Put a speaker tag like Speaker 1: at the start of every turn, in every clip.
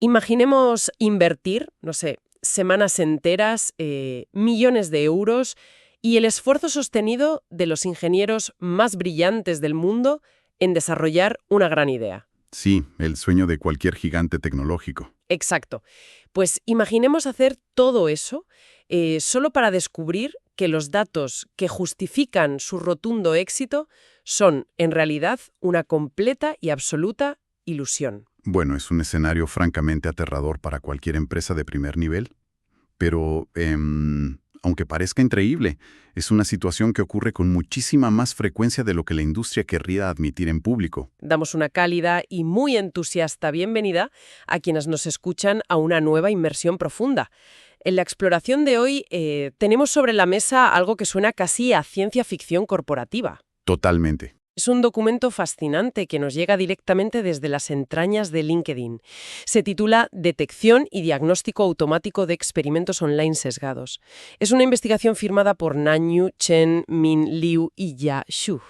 Speaker 1: Imaginemos invertir, no sé, semanas enteras, millones de euros y el esfuerzo sostenido de los ingenieros más brillantes del mundo en desarrollar una gran idea.
Speaker 2: Sí, el sueño de cualquier gigante tecnológico.
Speaker 1: Exacto. Pues imaginemos hacer todo eso solo para descubrir que los datos que justifican su rotundo éxito son, en realidad, una completa y absoluta ilusión.
Speaker 2: Bueno, es un escenario francamente aterrador para cualquier empresa de primer nivel, pero, aunque parezca increíble, es una situación que ocurre con muchísima más frecuencia de lo que la industria querría admitir en público.
Speaker 1: Damos una cálida y muy entusiasta bienvenida a quienes nos escuchan a una nueva inmersión profunda. En la exploración de hoy tenemos sobre la mesa algo que suena casi a ciencia ficción corporativa.
Speaker 2: Totalmente.
Speaker 1: Es un documento fascinante que nos llega directamente desde las entrañas de LinkedIn. Se titula Detección y diagnóstico automático de experimentos online sesgados. Es una investigación firmada por Nanyu, Chen, Min, Liu y Ya Xu.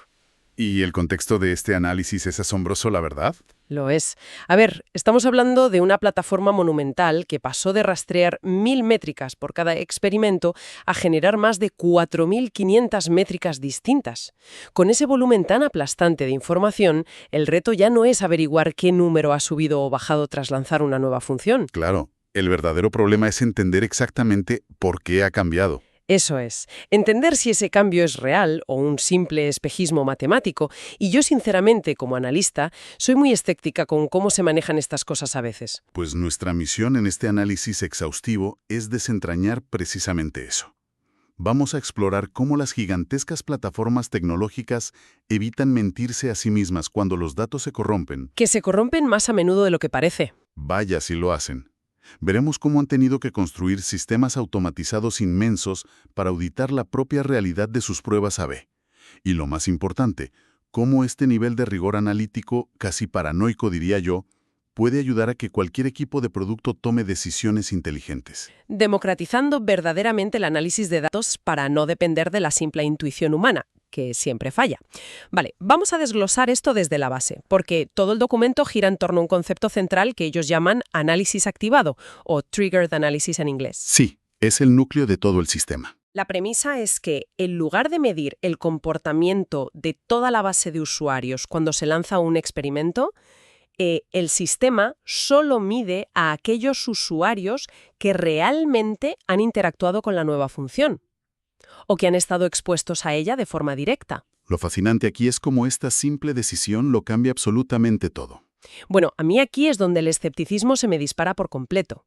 Speaker 2: ¿Y el contexto de este análisis es asombroso, la verdad?
Speaker 1: Lo es. A ver, estamos hablando de una plataforma monumental que pasó de rastrear 1000 métricas por cada experimento a generar más de 4500 métricas distintas. Con ese volumen tan aplastante de información, el reto ya no es averiguar qué número ha subido o bajado tras lanzar una nueva función.
Speaker 2: Claro, el verdadero problema es entender exactamente por qué ha cambiado.
Speaker 1: Eso es, entender si ese cambio es real o un simple espejismo matemático, y yo sinceramente, como analista, soy muy escéptica con cómo se manejan estas cosas a veces.
Speaker 2: Pues nuestra misión en este análisis exhaustivo es desentrañar precisamente eso. Vamos a explorar cómo las gigantescas plataformas tecnológicas evitan mentirse a sí mismas cuando los datos se corrompen.
Speaker 1: Que se corrompen más a menudo de lo que parece.
Speaker 2: Vaya si lo hacen. Veremos cómo han tenido que construir sistemas automatizados inmensos para auditar la propia realidad de sus pruebas A/B. Y lo más importante, cómo este nivel de rigor analítico, casi paranoico diría yo, puede ayudar a que cualquier equipo de producto tome decisiones inteligentes.
Speaker 1: Democratizando verdaderamente el análisis de datos para no depender de la simple intuición humana, que siempre falla. Vale, vamos a desglosar esto desde la base, porque todo el documento gira en torno a un concepto central que ellos llaman análisis activado, o triggered analysis en inglés.
Speaker 2: Sí, es el núcleo de todo el sistema.
Speaker 1: La premisa es que, en lugar de medir el comportamiento de toda la base de usuarios cuando se lanza un experimento, el sistema solo mide a aquellos usuarios que realmente han interactuado con la nueva función o que han estado expuestos a ella de forma directa.
Speaker 2: Lo fascinante aquí es cómo esta simple decisión lo cambia absolutamente todo.
Speaker 1: Bueno, a mí aquí es donde el escepticismo se me dispara por completo,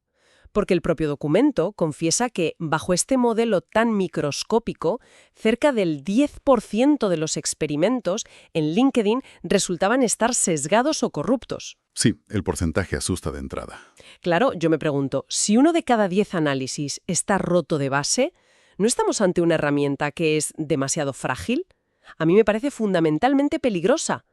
Speaker 1: porque el propio documento confiesa que, bajo este modelo tan microscópico, cerca del 10% de los experimentos en LinkedIn resultaban estar sesgados o corruptos.
Speaker 2: Sí, el porcentaje asusta de entrada.
Speaker 1: Claro, yo me pregunto, si uno de cada 10 análisis está roto de base, ¿no estamos ante una herramienta que es demasiado frágil? A mí me parece fundamentalmente peligrosa.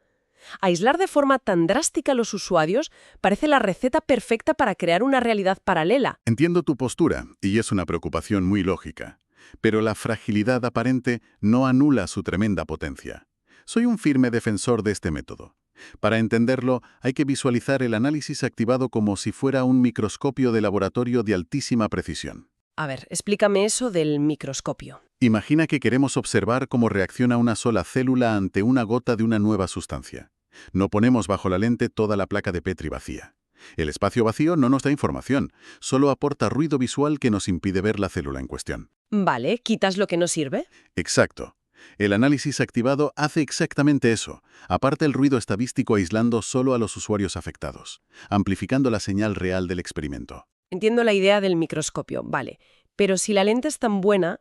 Speaker 1: Aislar de forma tan drástica a los usuarios parece la receta perfecta para crear una realidad paralela.
Speaker 2: Entiendo tu postura, y es una preocupación muy lógica. Pero la fragilidad aparente no anula su tremenda potencia. Soy un firme defensor de este método. Para entenderlo, hay que visualizar el análisis activado como si fuera un microscopio de laboratorio de altísima precisión.
Speaker 1: A ver, explícame eso del microscopio.
Speaker 2: Imagina que queremos observar cómo reacciona una sola célula ante una gota de una nueva sustancia. No ponemos bajo la lente toda la placa de Petri vacía. El espacio vacío no nos da información, solo aporta ruido visual que nos impide ver la célula en cuestión.
Speaker 1: Vale, ¿quitas lo que no sirve?
Speaker 2: Exacto. El análisis activado hace exactamente eso. Aparta el ruido estadístico aislando solo a los usuarios afectados, amplificando la señal real del experimento.
Speaker 1: Entiendo la idea del microscopio, vale. Pero si la lente es tan buena,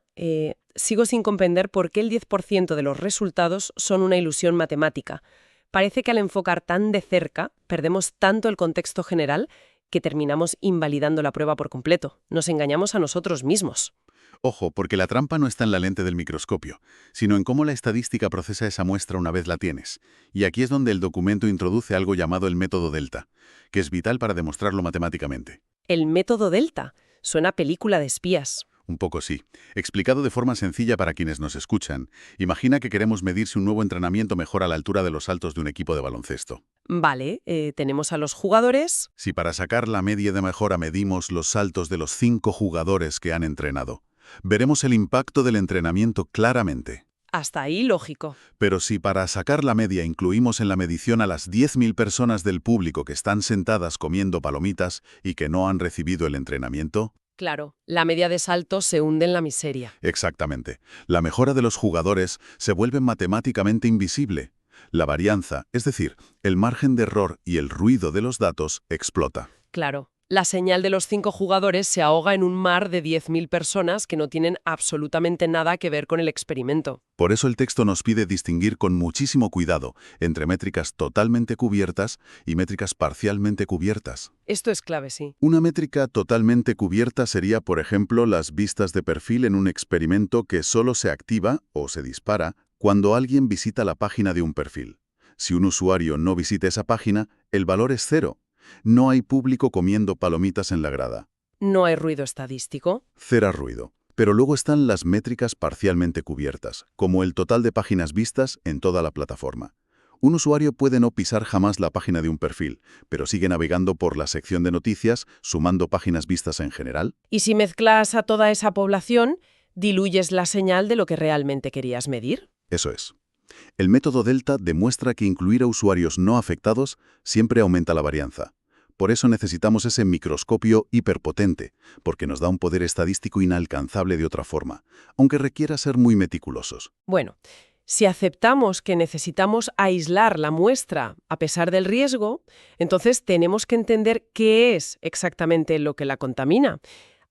Speaker 1: sigo sin comprender por qué el 10% de los resultados son una ilusión matemática. Parece que al enfocar tan de cerca, perdemos tanto el contexto general que terminamos invalidando la prueba por completo. Nos engañamos a nosotros mismos.
Speaker 2: Ojo, porque la trampa no está en la lente del microscopio, sino en cómo la estadística procesa esa muestra una vez la tienes. Y aquí es donde el documento introduce algo llamado el método delta, que es vital para demostrarlo matemáticamente.
Speaker 1: El método delta. Suena a película de espías.
Speaker 2: Un poco sí. Explicado de forma sencilla para quienes nos escuchan, imagina que queremos medir si un nuevo entrenamiento mejora la altura de los saltos de un equipo de baloncesto.
Speaker 1: Vale, tenemos a los jugadores.
Speaker 2: Si para sacar la media de mejora medimos los saltos de los 5 jugadores que han entrenado, veremos el impacto del entrenamiento claramente.
Speaker 1: Hasta ahí lógico.
Speaker 2: Pero si para sacar la media incluimos en la medición a las 10.000 personas del público que están sentadas comiendo palomitas y que no han recibido el entrenamiento...
Speaker 1: Claro, la media de saltos se hunde en la miseria.
Speaker 2: Exactamente. La mejora de los jugadores se vuelve matemáticamente invisible. La varianza, es decir, el margen de error y el ruido de los datos, explota.
Speaker 1: Claro, la señal de los 5 jugadores se ahoga en un mar de 10.000 personas que no tienen absolutamente nada que ver con el experimento.
Speaker 2: Por eso el texto nos pide distinguir con muchísimo cuidado entre métricas totalmente cubiertas y métricas parcialmente cubiertas.
Speaker 1: Esto es clave, sí.
Speaker 2: Una métrica totalmente cubierta sería, por ejemplo, las vistas de perfil en un experimento que solo se activa o se dispara cuando alguien visita la página de un perfil. Si un usuario no visita esa página, el valor es 0. No hay público comiendo palomitas en la grada.
Speaker 1: No hay ruido estadístico.
Speaker 2: Cero ruido. Pero luego están las métricas parcialmente cubiertas, como el total de páginas vistas en toda la plataforma. Un usuario puede no pisar jamás la página de un perfil, pero sigue navegando por la sección de noticias, sumando páginas vistas en general.
Speaker 1: Y si mezclas a toda esa población, diluyes la señal de lo que realmente querías medir.
Speaker 2: Eso es. El método Delta demuestra que incluir a usuarios no afectados siempre aumenta la varianza. Por eso necesitamos ese microscopio hiperpotente, porque nos da un poder estadístico inalcanzable de otra forma, aunque requiera ser muy meticulosos.
Speaker 1: Bueno, si aceptamos que necesitamos aislar la muestra a pesar del riesgo, entonces tenemos que entender qué es exactamente lo que la contamina.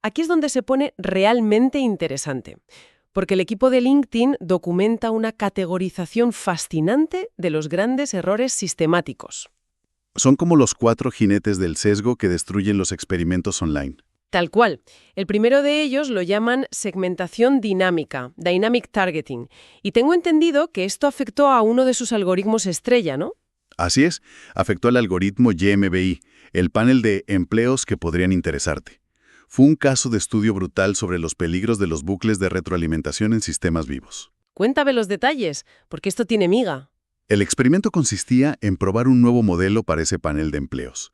Speaker 1: Aquí es donde se pone realmente interesante, porque el equipo de LinkedIn documenta una categorización fascinante de los grandes errores sistemáticos.
Speaker 2: Son como los 4 jinetes del sesgo que destruyen los experimentos online.
Speaker 1: Tal cual. El primero de ellos lo llaman segmentación dinámica, dynamic targeting, y tengo entendido que esto afectó a uno de sus algoritmos estrella, ¿no?
Speaker 2: Así es, afectó al algoritmo YMBI, el panel de empleos que podrían interesarte. Fue un caso de estudio brutal sobre los peligros de los bucles de retroalimentación en sistemas vivos.
Speaker 1: Cuéntame los detalles, porque esto tiene miga.
Speaker 2: El experimento consistía en probar un nuevo modelo para ese panel de empleos,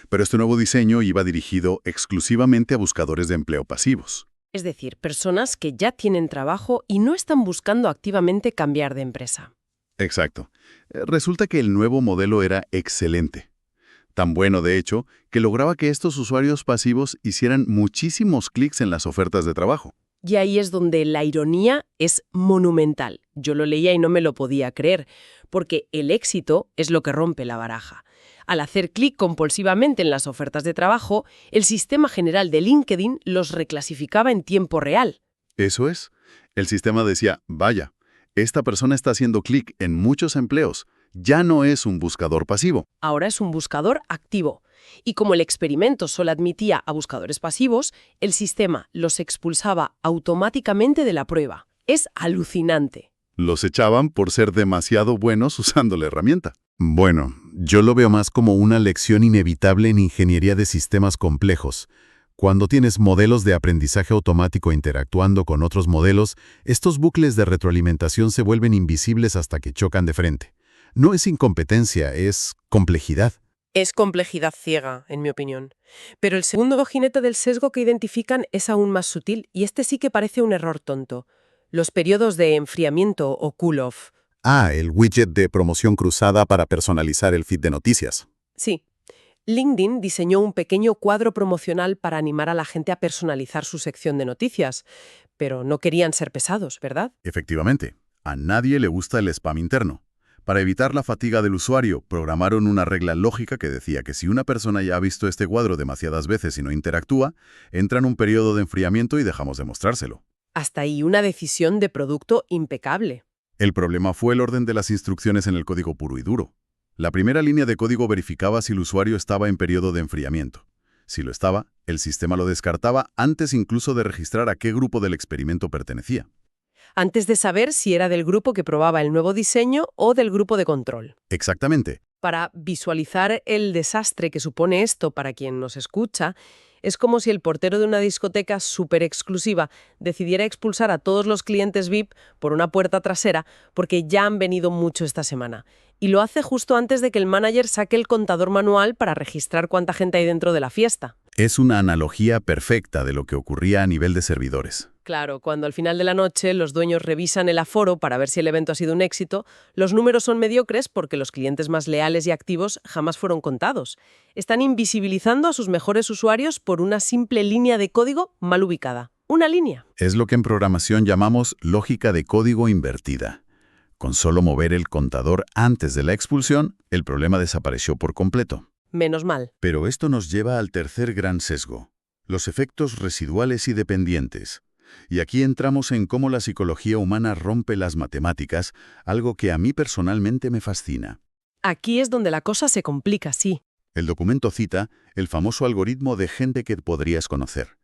Speaker 2: pero este nuevo diseño iba dirigido exclusivamente a buscadores de empleo pasivos.
Speaker 1: Es decir, personas que ya tienen trabajo y no están buscando activamente cambiar de empresa.
Speaker 2: Exacto. Resulta que el nuevo modelo era excelente. Tan bueno, de hecho, que lograba que estos usuarios pasivos hicieran muchísimos clics en las ofertas de trabajo.
Speaker 1: Y ahí es donde la ironía es monumental. Yo lo leía y no me lo podía creer, porque el éxito es lo que rompe la baraja. Al hacer clic compulsivamente en las ofertas de trabajo, el sistema general de LinkedIn los reclasificaba en tiempo real.
Speaker 2: Eso es. El sistema decía, vaya, esta persona está haciendo clic en muchos empleos. Ya no es un buscador pasivo.
Speaker 1: Ahora es un buscador activo. Y como el experimento solo admitía a buscadores pasivos, el sistema los expulsaba automáticamente de la prueba. Es alucinante.
Speaker 2: Los echaban por ser demasiado buenos usando la herramienta. Bueno, yo lo veo más como una lección inevitable en ingeniería de sistemas complejos. Cuando tienes modelos de aprendizaje automático interactuando con otros modelos, estos bucles de retroalimentación se vuelven invisibles hasta que chocan de frente. No es incompetencia, es complejidad.
Speaker 1: Es complejidad ciega, en mi opinión. Pero el segundo jinete del sesgo que identifican es aún más sutil, y este sí que parece un error tonto. Los periodos de enfriamiento o cool-off.
Speaker 2: El widget de promoción cruzada para personalizar el feed de noticias.
Speaker 1: Sí. LinkedIn diseñó un pequeño cuadro promocional para animar a la gente a personalizar su sección de noticias, pero no querían ser pesados, ¿verdad?
Speaker 2: Efectivamente, a nadie le gusta el spam interno. Para evitar la fatiga del usuario, programaron una regla lógica que decía que si una persona ya ha visto este cuadro demasiadas veces y no interactúa, entra en un periodo de enfriamiento y dejamos de mostrárselo.
Speaker 1: Hasta ahí una decisión de producto impecable.
Speaker 2: El problema fue el orden de las instrucciones en el código puro y duro. La primera línea de código verificaba si el usuario estaba en periodo de enfriamiento. Si lo estaba, el sistema lo descartaba antes incluso de registrar a qué grupo del experimento pertenecía.
Speaker 1: Antes de saber si era del grupo que probaba el nuevo diseño o del grupo de control.
Speaker 2: Exactamente.
Speaker 1: Para visualizar el desastre que supone esto para quien nos escucha, Es como si el portero de una discoteca súper exclusiva decidiera expulsar a todos los clientes VIP por una puerta trasera porque ya han venido mucho esta semana. Y lo hace justo antes de que el manager saque el contador manual para registrar cuánta gente hay dentro de la fiesta.
Speaker 2: Es una analogía perfecta de lo que ocurría a nivel de servidores.
Speaker 1: Claro, cuando al final de la noche los dueños revisan el aforo para ver si el evento ha sido un éxito, los números son mediocres porque los clientes más leales y activos jamás fueron contados. Están invisibilizando a sus mejores usuarios por una simple línea de código mal ubicada. Una línea.
Speaker 2: Es lo que en programación llamamos lógica de código invertida. Con solo mover el contador antes de la expulsión, el problema desapareció por completo.
Speaker 1: Menos mal.
Speaker 2: Pero esto nos lleva al tercer gran sesgo, los efectos residuales y dependientes. Y aquí entramos en cómo la psicología humana rompe las matemáticas, algo que a mí personalmente me fascina.
Speaker 1: Aquí es donde la cosa se complica, sí.
Speaker 2: El documento cita el famoso algoritmo de gente que podrías conocer.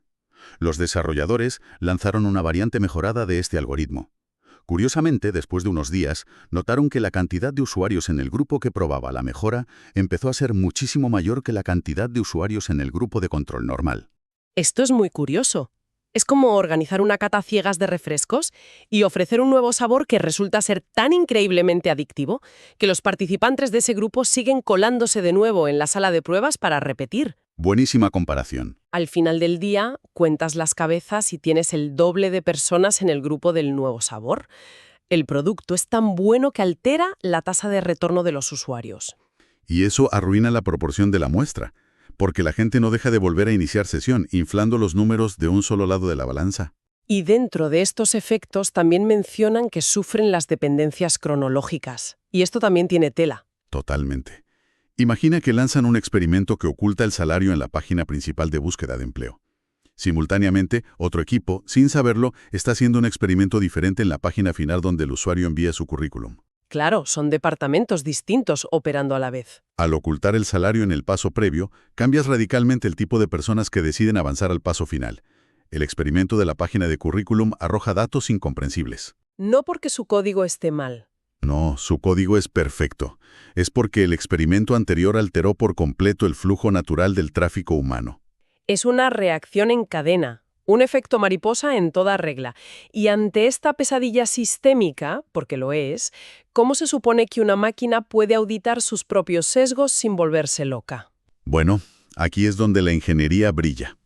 Speaker 2: Los desarrolladores lanzaron una variante mejorada de este algoritmo. Curiosamente, después de unos días, notaron que la cantidad de usuarios en el grupo que probaba la mejora empezó a ser muchísimo mayor que la cantidad de usuarios en el grupo de control normal.
Speaker 1: Esto es muy curioso. Es como organizar una cata ciegas de refrescos y ofrecer un nuevo sabor que resulta ser tan increíblemente adictivo que los participantes de ese grupo siguen colándose de nuevo en la sala de pruebas para repetir.
Speaker 2: Buenísima comparación.
Speaker 1: Al final del día, cuentas las cabezas y tienes el doble de personas en el grupo del nuevo sabor. El producto es tan bueno que altera la tasa de retorno de los usuarios.
Speaker 2: Y eso arruina la proporción de la muestra, porque la gente no deja de volver a iniciar sesión, inflando los números de un solo lado de la balanza.
Speaker 1: Y dentro de estos efectos también mencionan que sufren las dependencias cronológicas. Y esto también tiene tela.
Speaker 2: Totalmente. Imagina que lanzan un experimento que oculta el salario en la página principal de búsqueda de empleo. Simultáneamente, otro equipo, sin saberlo, está haciendo un experimento diferente en la página final donde el usuario envía su currículum.
Speaker 1: Claro, son departamentos distintos operando a la vez.
Speaker 2: Al ocultar el salario en el paso previo, cambias radicalmente el tipo de personas que deciden avanzar al paso final. El experimento de la página de currículum arroja datos incomprensibles.
Speaker 1: No porque su código esté mal.
Speaker 2: No, su código es perfecto. Es porque el experimento anterior alteró por completo el flujo natural del tráfico humano.
Speaker 1: Es una reacción en cadena, un efecto mariposa en toda regla. Y ante esta pesadilla sistémica, porque lo es, ¿cómo se supone que una máquina puede auditar sus propios sesgos sin volverse loca?
Speaker 2: Bueno, aquí es donde la ingeniería brilla.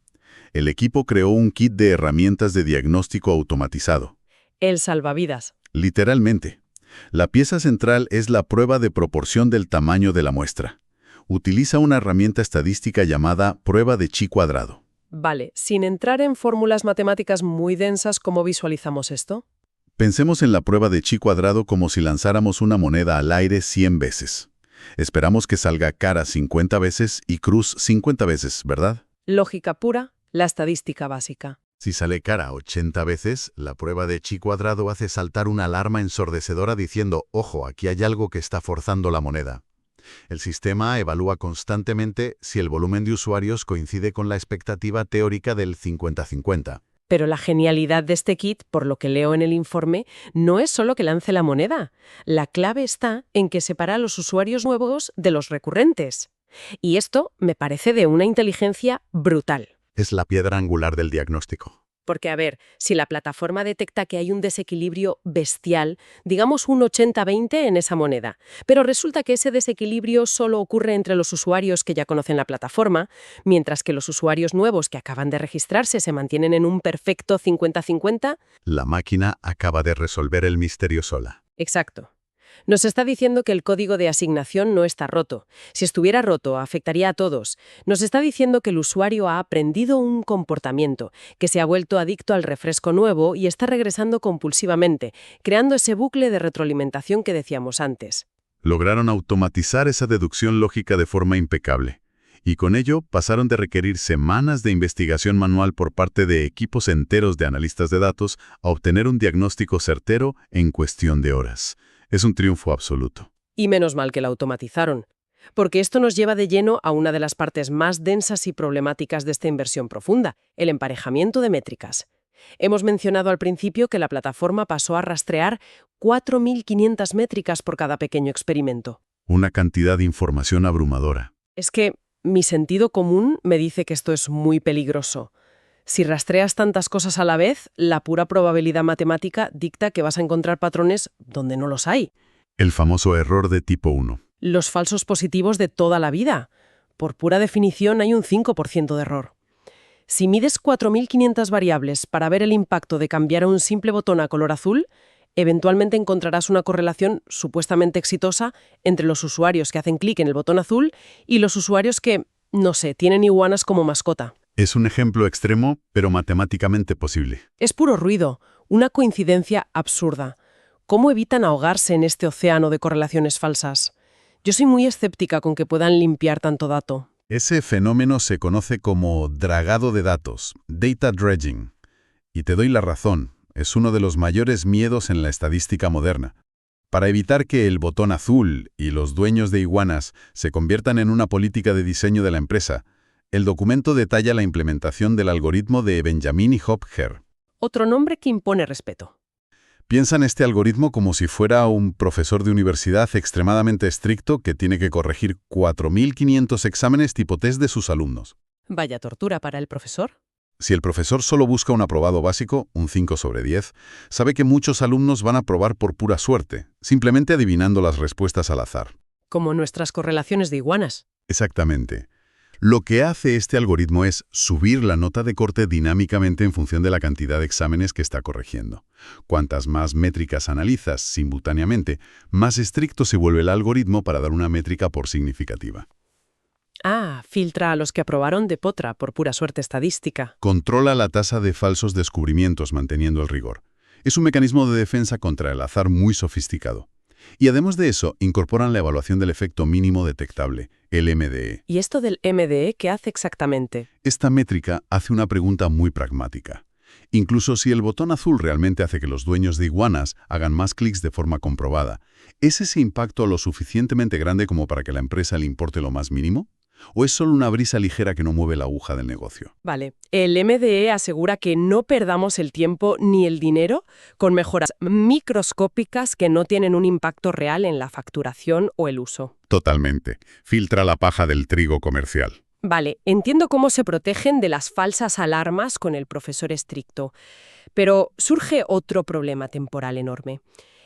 Speaker 2: El equipo creó un kit de herramientas de diagnóstico automatizado.
Speaker 1: El salvavidas.
Speaker 2: Literalmente. La pieza central es la prueba de proporción del tamaño de la muestra. Utiliza una herramienta estadística llamada prueba de chi cuadrado.
Speaker 1: Vale, sin entrar en fórmulas matemáticas muy densas, ¿cómo visualizamos esto?
Speaker 2: Pensemos en la prueba de chi cuadrado como si lanzáramos una moneda al aire 100 veces. Esperamos que salga cara 50 veces y cruz 50 veces, ¿verdad?
Speaker 1: Lógica pura, la estadística básica.
Speaker 2: Si sale cara 80 veces, la prueba de chi cuadrado hace saltar una alarma ensordecedora diciendo, ojo, aquí hay algo que está forzando la moneda. El sistema evalúa constantemente si el volumen de usuarios coincide con la expectativa teórica del 50-50.
Speaker 1: Pero la genialidad de este kit, por lo que leo en el informe, no es solo que lance la moneda. La clave está en que separa a los usuarios nuevos de los recurrentes. Y esto me parece de una inteligencia brutal.
Speaker 2: Es la piedra angular del diagnóstico.
Speaker 1: Porque, a ver, si la plataforma detecta que hay un desequilibrio bestial, digamos un 80-20 en esa moneda, pero resulta que ese desequilibrio solo ocurre entre los usuarios que ya conocen la plataforma, mientras que los usuarios nuevos que acaban de registrarse se mantienen en un perfecto 50-50.
Speaker 2: La máquina acaba de resolver el misterio sola.
Speaker 1: Exacto. Nos está diciendo que el código de asignación no está roto. Si estuviera roto, afectaría a todos. Nos está diciendo que el usuario ha aprendido un comportamiento, que se ha vuelto adicto al refresco nuevo y está regresando compulsivamente, creando ese bucle de retroalimentación que decíamos antes.
Speaker 2: Lograron automatizar esa deducción lógica de forma impecable. Y con ello pasaron de requerir semanas de investigación manual por parte de equipos enteros de analistas de datos a obtener un diagnóstico certero en cuestión de horas. Es un triunfo absoluto.
Speaker 1: Y menos mal que la automatizaron, porque esto nos lleva de lleno a una de las partes más densas y problemáticas de esta inversión profunda, el emparejamiento de métricas. Hemos mencionado al principio que la plataforma pasó a rastrear 4.500 métricas por cada pequeño experimento.
Speaker 2: Una cantidad de información abrumadora.
Speaker 1: Es que mi sentido común me dice que esto es muy peligroso. Si rastreas tantas cosas a la vez, la pura probabilidad matemática dicta que vas a encontrar patrones donde no los hay.
Speaker 2: El famoso error de tipo 1.
Speaker 1: Los falsos positivos de toda la vida. Por pura definición hay un 5% de error. Si mides 4.500 variables para ver el impacto de cambiar un simple botón a color azul, eventualmente encontrarás una correlación supuestamente exitosa entre los usuarios que hacen clic en el botón azul y los usuarios que, no sé, tienen iguanas como mascota.
Speaker 2: Es un ejemplo extremo, pero matemáticamente posible.
Speaker 1: Es puro ruido, una coincidencia absurda. ¿Cómo evitan ahogarse en este océano de correlaciones falsas? Yo soy muy escéptica con que puedan limpiar tanto dato.
Speaker 2: Ese fenómeno se conoce como dragado de datos, data dredging. Y te doy la razón, es uno de los mayores miedos en la estadística moderna. Para evitar que el botón azul y los dueños de iguanas se conviertan en una política de diseño de la empresa, el documento detalla la implementación del algoritmo de Benjamin y Hopker.
Speaker 1: Otro nombre que impone respeto.
Speaker 2: Piensa en este algoritmo como si fuera un profesor de universidad extremadamente estricto que tiene que corregir 4.500 exámenes tipo test de sus alumnos.
Speaker 1: Vaya tortura para el profesor.
Speaker 2: Si el profesor solo busca un aprobado básico, un 5 sobre 10, sabe que muchos alumnos van a aprobar por pura suerte, simplemente adivinando las respuestas al azar.
Speaker 1: Como nuestras correlaciones de iguanas.
Speaker 2: Exactamente. Lo que hace este algoritmo es subir la nota de corte dinámicamente en función de la cantidad de exámenes que está corrigiendo. Cuantas más métricas analizas simultáneamente, más estricto se vuelve el algoritmo para dar una métrica por significativa.
Speaker 1: Ah, filtra a los que aprobaron de potra por pura suerte estadística.
Speaker 2: Controla la tasa de falsos descubrimientos manteniendo el rigor. Es un mecanismo de defensa contra el azar muy sofisticado. Y además de eso, incorporan la evaluación del efecto mínimo detectable, el MDE.
Speaker 1: ¿Y esto del MDE qué hace exactamente?
Speaker 2: Esta métrica hace una pregunta muy pragmática. Incluso si el botón azul realmente hace que los dueños de iguanas hagan más clics de forma comprobada, ¿es ese impacto lo suficientemente grande como para que a la empresa le importe lo más mínimo? ¿O es solo una brisa ligera que no mueve la aguja del negocio?
Speaker 1: Vale, el MDE asegura que no perdamos el tiempo ni el dinero con mejoras microscópicas que no tienen un impacto real en la facturación o el uso.
Speaker 2: Totalmente. Filtra la paja del trigo comercial.
Speaker 1: Vale, entiendo cómo se protegen de las falsas alarmas con el profesor estricto, pero surge otro problema temporal enorme.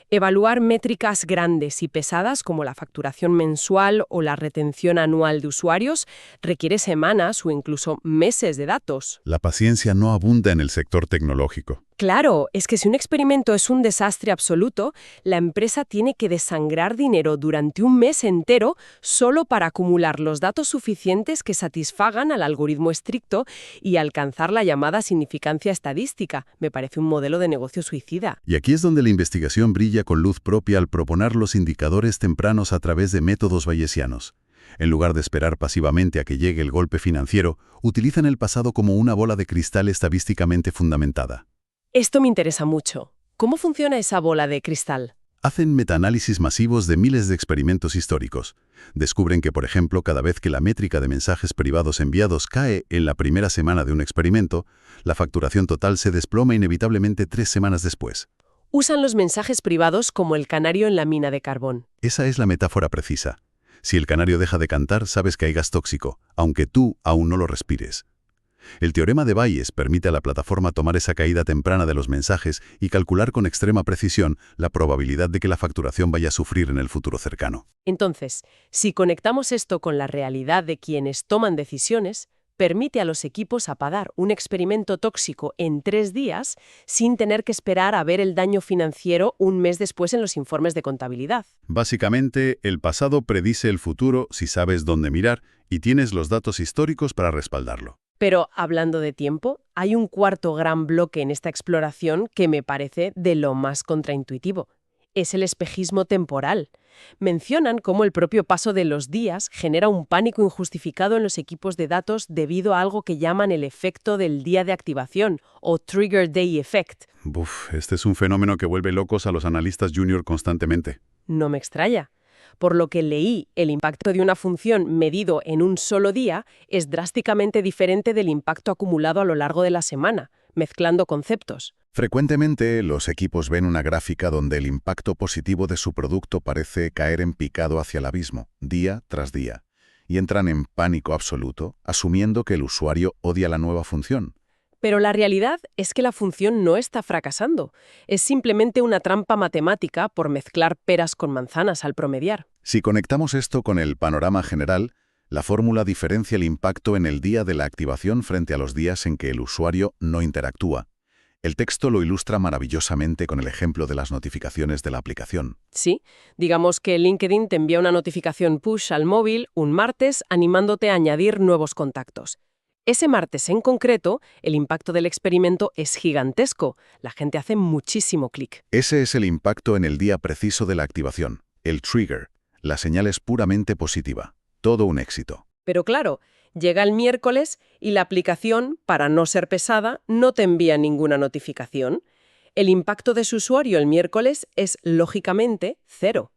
Speaker 1: Evaluar métricas grandes y pesadas como la facturación mensual o la retención anual de usuarios requiere semanas o incluso meses de datos.
Speaker 2: La paciencia no abunda en el sector tecnológico.
Speaker 1: Claro, es que si un experimento es un desastre absoluto, la empresa tiene que desangrar dinero durante un mes entero solo para acumular los datos suficientes que satisfagan al algoritmo estricto y alcanzar la llamada significancia estadística. Me parece un modelo de negocio suicida.
Speaker 2: Y aquí es donde la investigación brilla con luz propia al proponer los indicadores tempranos a través de métodos bayesianos. En lugar de esperar pasivamente a que llegue el golpe financiero, utilizan el pasado como una bola de cristal estadísticamente fundamentada.
Speaker 1: Esto me interesa mucho. ¿Cómo funciona esa bola de cristal?
Speaker 2: Hacen metaanálisis masivos de miles de experimentos históricos. Descubren que, por ejemplo, cada vez que la métrica de mensajes privados enviados cae en la primera semana de un experimento, la facturación total se desploma inevitablemente 3 semanas después.
Speaker 1: Usan los mensajes privados como el canario en la mina de carbón.
Speaker 2: Esa es la metáfora precisa. Si el canario deja de cantar, sabes que hay gas tóxico, aunque tú aún no lo respires. El teorema de Bayes permite a la plataforma tomar esa caída temprana de los mensajes y calcular con extrema precisión la probabilidad de que la facturación vaya a sufrir en el futuro cercano.
Speaker 1: Entonces, si conectamos esto con la realidad de quienes toman decisiones, permite a los equipos apagar un experimento tóxico en 3 días sin tener que esperar a ver el daño financiero un mes después en los informes de contabilidad.
Speaker 2: Básicamente, el pasado predice el futuro si sabes dónde mirar y tienes los datos históricos para respaldarlo.
Speaker 1: Pero, hablando de tiempo, hay un cuarto gran bloque en esta exploración que me parece de lo más contraintuitivo. Es el espejismo temporal. Mencionan cómo el propio paso de los días genera un pánico injustificado en los equipos de datos debido a algo que llaman el efecto del día de activación, o Trigger Day Effect.
Speaker 2: Este es un fenómeno que vuelve locos a los analistas junior constantemente.
Speaker 1: No me extraña. Por lo que leí, el impacto de una función medido en un solo día es drásticamente diferente del impacto acumulado a lo largo de la semana, mezclando conceptos.
Speaker 3: Frecuentemente, los equipos ven una gráfica donde el impacto positivo de su producto parece caer en picado hacia el abismo, día tras día. y entran en pánico absoluto, asumiendo que el usuario odia la nueva función.
Speaker 1: Pero la realidad es que la función no está fracasando. Es simplemente una trampa matemática por mezclar peras con manzanas al promediar.
Speaker 3: Si conectamos esto con el panorama general, la fórmula diferencia el impacto en el día de la activación frente a los días en que el usuario no interactúa. El texto lo ilustra maravillosamente con el ejemplo de las notificaciones de la aplicación.
Speaker 1: Sí, digamos que LinkedIn te envía una notificación push al móvil un martes animándote a añadir nuevos contactos. Ese martes en concreto, el impacto del experimento es gigantesco. La gente hace muchísimo clic.
Speaker 3: Ese es el impacto en el día preciso de la activación, el trigger. La señal es puramente positiva. Todo un éxito.
Speaker 1: Pero claro, llega el miércoles y la aplicación, para no ser pesada, no te envía ninguna notificación. El impacto de su usuario el miércoles es, lógicamente, 0.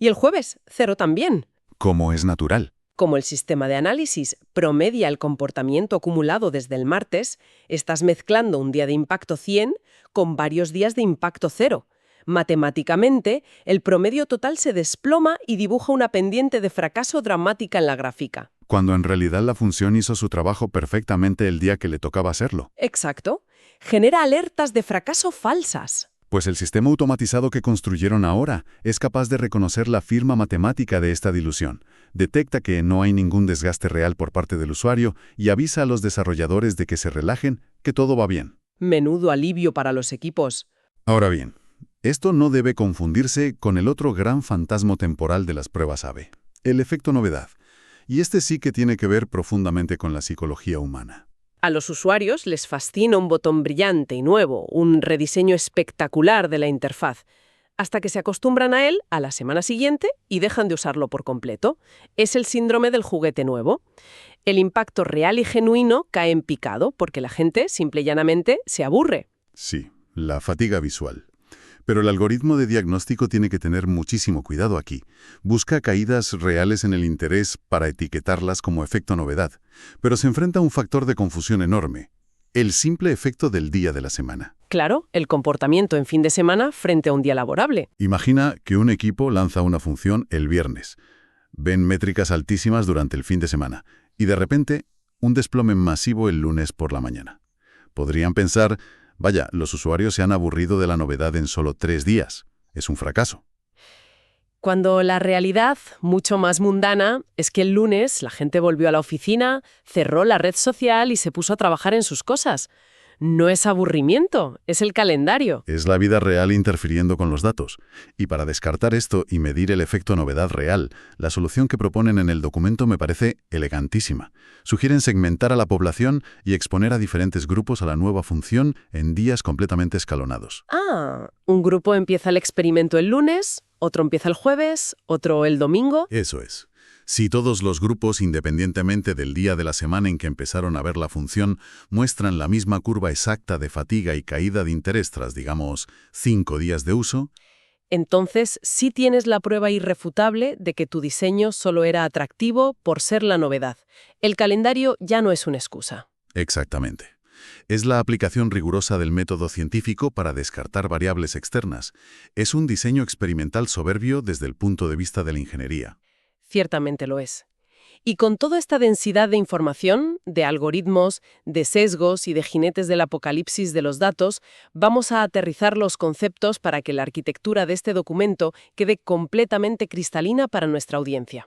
Speaker 1: Y el jueves, 0 también.
Speaker 3: Como es natural.
Speaker 1: Como el sistema de análisis promedia el comportamiento acumulado desde el martes, estás mezclando un día de impacto 100 con varios días de impacto 0. Matemáticamente, el promedio total se desploma y dibuja una pendiente de fracaso dramática en la gráfica.
Speaker 2: Cuando en realidad la función hizo su trabajo perfectamente el día que le tocaba hacerlo.
Speaker 1: Exacto. Genera alertas de fracaso falsas.
Speaker 2: Pues el sistema automatizado que construyeron ahora es capaz de reconocer la firma matemática de esta dilución. Detecta que no hay ningún desgaste real por parte del usuario y avisa a los desarrolladores de que se relajen, que todo va bien.
Speaker 1: Menudo alivio para los equipos.
Speaker 2: Ahora bien, esto no debe confundirse con el otro gran fantasma temporal de las pruebas AB, el efecto novedad. Y este sí que tiene que ver profundamente con la psicología humana.
Speaker 1: A los usuarios les fascina un botón brillante y nuevo, un rediseño espectacular de la interfaz, hasta que se acostumbran a él a la semana siguiente y dejan de usarlo por completo. Es el síndrome del juguete nuevo. El impacto real y genuino cae en picado porque la gente, simple y llanamente, se aburre.
Speaker 2: Sí, la fatiga visual. Pero el algoritmo de diagnóstico tiene que tener muchísimo cuidado aquí. Busca caídas reales en el interés para etiquetarlas como efecto novedad, pero se enfrenta a un factor de confusión enorme: el simple efecto del día de la semana.
Speaker 1: Claro, el comportamiento en fin de semana frente a un día laborable.
Speaker 2: Imagina que un equipo lanza una función el viernes. Ven métricas altísimas durante el fin de semana y de repente un desplome masivo el lunes por la mañana. Podrían pensar: vaya, los usuarios se han aburrido de la novedad en solo 3 días. Es un fracaso.
Speaker 1: Cuando la realidad, mucho más mundana, es que el lunes la gente volvió a la oficina, cerró la red social y se puso a trabajar en sus cosas. No es aburrimiento, es el calendario.
Speaker 2: Es la vida real interfiriendo con los datos. Y para descartar esto y medir el efecto novedad real, la solución que proponen en el documento me parece elegantísima. Sugieren segmentar a la población y exponer a diferentes grupos a la nueva función en días completamente escalonados.
Speaker 1: Un grupo empieza el experimento el lunes, otro empieza el jueves, otro el domingo.
Speaker 2: Eso es. Si todos los grupos, independientemente del día de la semana en que empezaron a ver la función, muestran la misma curva exacta de fatiga y caída de interés tras, digamos, 5 días de uso,
Speaker 1: Entonces sí tienes la prueba irrefutable de que tu diseño solo era atractivo por ser la novedad. El calendario ya no es una excusa.
Speaker 2: exactamente. Es la aplicación rigurosa del método científico para descartar variables externas. Es un diseño experimental soberbio desde el punto de vista de la ingeniería.
Speaker 1: Ciertamente lo es. Y con toda esta densidad de información, de algoritmos, de sesgos y de jinetes del apocalipsis de los datos, vamos a aterrizar los conceptos para que la arquitectura de este documento quede completamente cristalina para nuestra audiencia.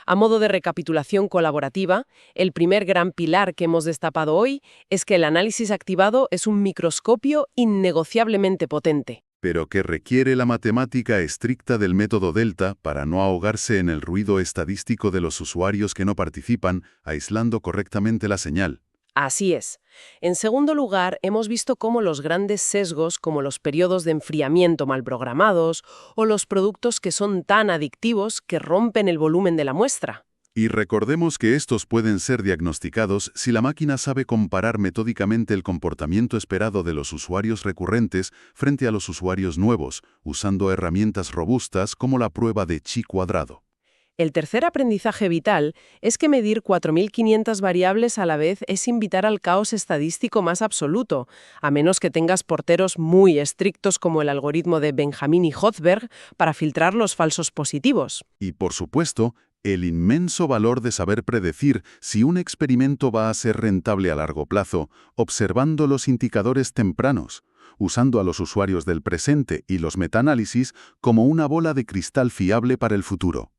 Speaker 1: A modo de recapitulación colaborativa, el primer gran pilar que hemos destapado hoy es que el análisis activado es un microscopio innegociablemente potente.
Speaker 2: Pero que requiere la matemática estricta del método Delta para no ahogarse en el ruido estadístico de los usuarios que no participan, aislando correctamente la señal.
Speaker 1: Así es. En segundo lugar, hemos visto cómo los grandes sesgos, como los periodos de enfriamiento mal programados o los productos que son tan adictivos que rompen el volumen de la muestra.
Speaker 2: Y recordemos que estos pueden ser diagnosticados si la máquina sabe comparar metódicamente el comportamiento esperado de los usuarios recurrentes frente a los usuarios nuevos, usando herramientas robustas como la prueba de chi cuadrado.
Speaker 1: El tercer aprendizaje vital es que medir 4.500 variables a la vez es invitar al caos estadístico más absoluto, a menos que tengas porteros muy estrictos como el algoritmo de Benjamin y Hochberg para filtrar los falsos positivos.
Speaker 2: Y, por supuesto, El inmenso valor de saber predecir si un experimento va a ser rentable a largo plazo, observando los indicadores tempranos, usando a los usuarios del presente y los metaanálisis como una bola de cristal fiable para el futuro.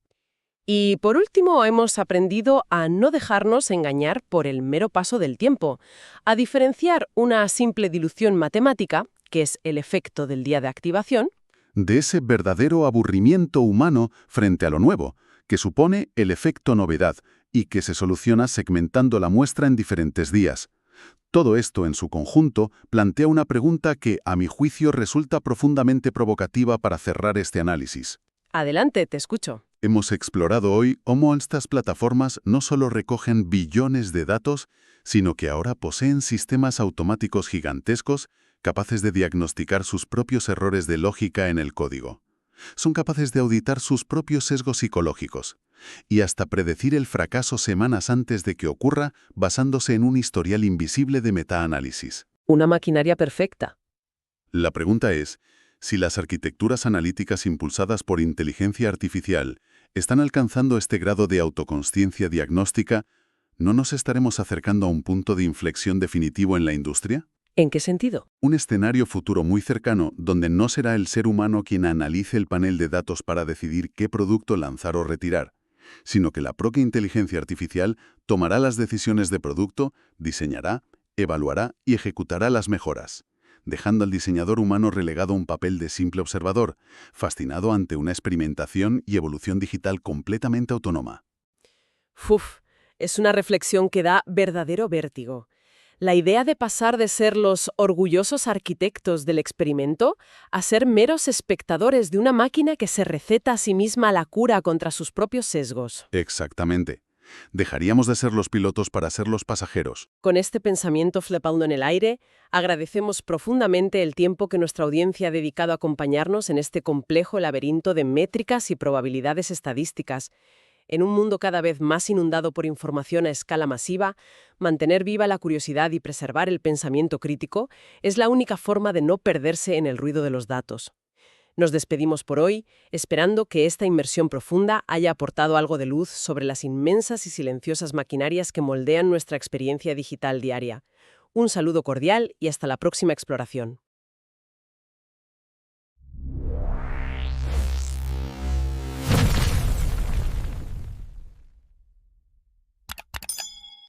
Speaker 1: Y por último, hemos aprendido a no dejarnos engañar por el mero paso del tiempo, a diferenciar una simple dilución matemática, que es el efecto del día de activación,
Speaker 2: De ese verdadero aburrimiento humano frente a lo nuevo, que supone el efecto novedad y que se soluciona segmentando la muestra en diferentes días. Todo esto en su conjunto plantea una pregunta que, a mi juicio, resulta profundamente provocativa para cerrar este análisis.
Speaker 1: Adelante, te escucho.
Speaker 2: Hemos explorado hoy cómo estas plataformas no solo recogen billones de datos, sino que ahora poseen sistemas automáticos gigantescos capaces de diagnosticar sus propios errores de lógica en el código. Son capaces de auditar sus propios sesgos psicológicos y hasta predecir el fracaso semanas antes de que ocurra basándose en un historial invisible de metaanálisis.
Speaker 1: Una maquinaria perfecta.
Speaker 2: La pregunta es, si las arquitecturas analíticas impulsadas por inteligencia artificial están alcanzando este grado de autoconsciencia diagnóstica, ¿no nos estaremos acercando a un punto de inflexión definitivo en la industria?
Speaker 1: ¿En qué sentido?
Speaker 2: Un escenario futuro muy cercano donde no será el ser humano quien analice el panel de datos para decidir qué producto lanzar o retirar, sino que la propia inteligencia artificial tomará las decisiones de producto, diseñará, evaluará y ejecutará las mejoras, dejando al diseñador humano relegado a un papel de simple observador, fascinado ante una experimentación y evolución digital completamente autónoma.
Speaker 1: Uf, es una reflexión que da verdadero vértigo. La idea de pasar de ser los orgullosos arquitectos del experimento a ser meros espectadores de una máquina que se receta a sí misma la cura contra sus propios sesgos.
Speaker 2: Exactamente. Dejaríamos de ser los pilotos para ser los pasajeros.
Speaker 1: Con este pensamiento flotando en el aire, agradecemos profundamente el tiempo que nuestra audiencia ha dedicado a acompañarnos en este complejo laberinto de métricas y probabilidades estadísticas. En un mundo cada vez más inundado por información a escala masiva, mantener viva la curiosidad y preservar el pensamiento crítico es la única forma de no perderse en el ruido de los datos. Nos despedimos por hoy, esperando que esta inmersión profunda haya aportado algo de luz sobre las inmensas y silenciosas maquinarias que moldean nuestra experiencia digital diaria. Un saludo cordial y hasta la próxima exploración.